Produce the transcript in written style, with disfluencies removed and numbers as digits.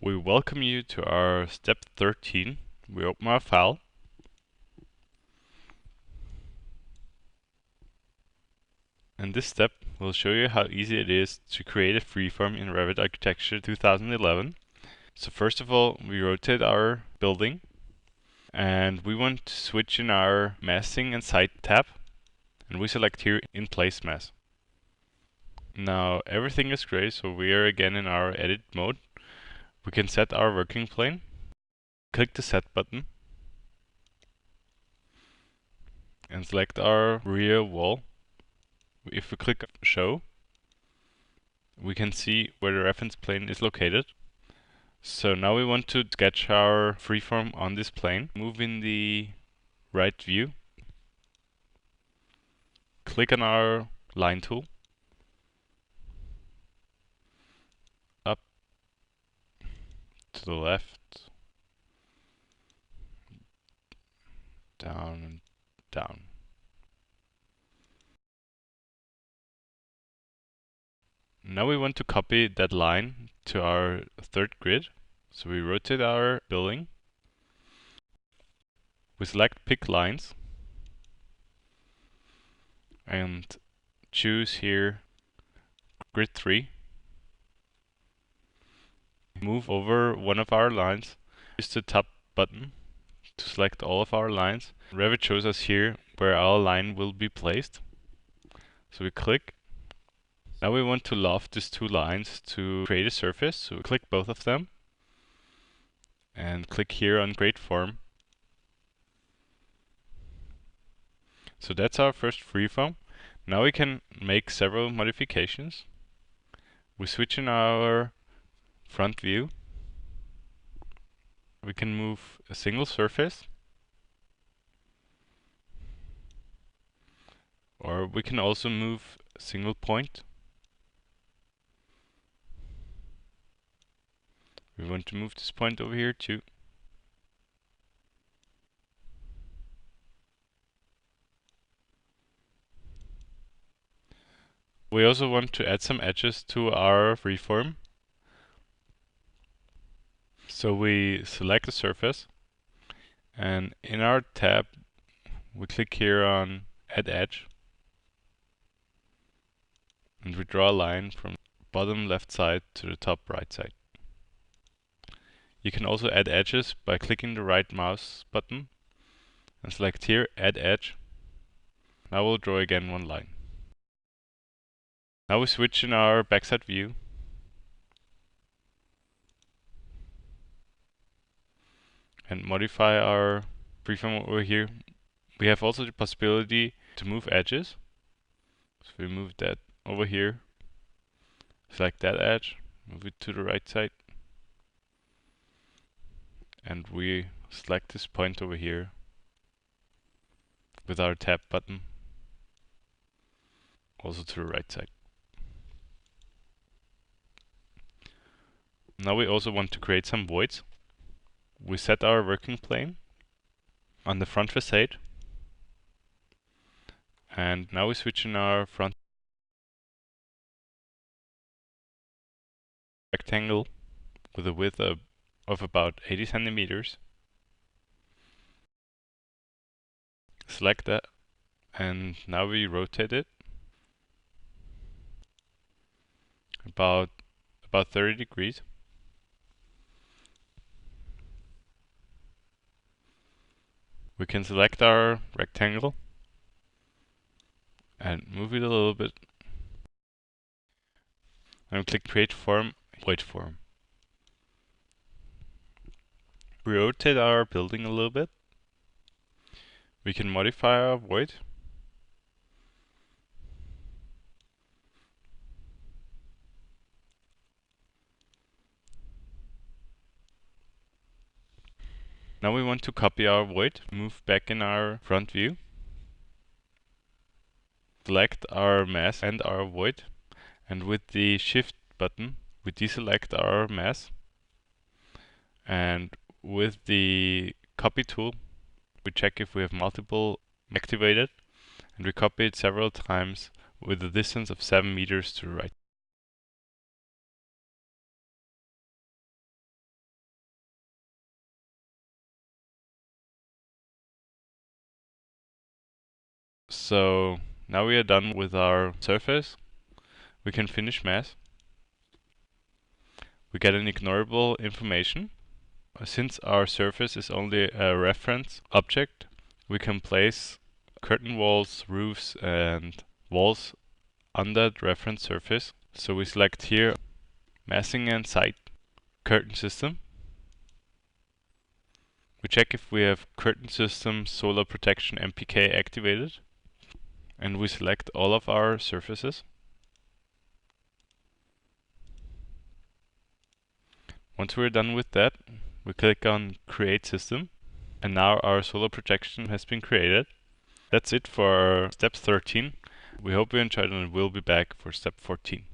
We welcome you to our step 13. We open our file. And this step will show you how easy it is to create a freeform in Revit Architecture 2011. So first of all, we rotate our building and we want to switch in our massing and site tab, and we select here in place mass. Now everything is gray, so we are again in our edit mode. We can set our working plane. Click the set button and select our rear wall. If we click show, we can see where the reference plane is located. So now we want to sketch our freeform on this plane. Move in the right view. Click on our line tool. Up to the left. Down and down. Now we want to copy that line to our third grid. So we rotate our building. We select pick lines and choose here grid 3. Move over one of our lines. Use the top button to select all of our lines. Revit shows us here where our line will be placed. So we click. Now we want to loft these two lines to create a surface. So we click both of them and click here on create form. So that's our first freeform. Now we can make several modifications. We switch in our front view. We can move a single surface, or we can also move a single point. We want to move this point over here too. We also want to add some edges to our freeform. So we select the surface, and in our tab we click here on add edge, and we draw a line from bottom left side to the top right side. You can also add edges by clicking the right mouse button and select here add edge. Now we'll draw again one line. Now we switch in our backside view. And modify our freeform over here. We have also the possibility to move edges. So we move that over here. Select that edge, move it to the right side. And we select this point over here with our tab button, also to the right side. Now we also want to create some voids. We set our working plane on the front facade. And now we switch in our front rectangle with a width of about 80 centimeters. Select that, and now we rotate it about 30 degrees. We can select our rectangle and move it a little bit, and click create form, void form. We rotate our building a little bit. We can modify our void. Now we want to copy our void, move back in our front view. Select our mass and our void, and with the shift button we deselect our mass, and with the copy tool we check if we have multiple activated, and we copy it several times with a distance of 7 meters to the right. So now we are done with our surface. We can finish mask. We get an ignorable information. Since our surface is only a reference object, we can place curtain walls, roofs, and walls on that reference surface. So we select here masking and site curtain system. We check if we have curtain system solar protection MPK activated, and we select all of our surfaces. Once we're done with that, we click on Create System, and now our solar protection has been created. That's it for step 13. We hope you enjoyed, and we'll be back for step 14.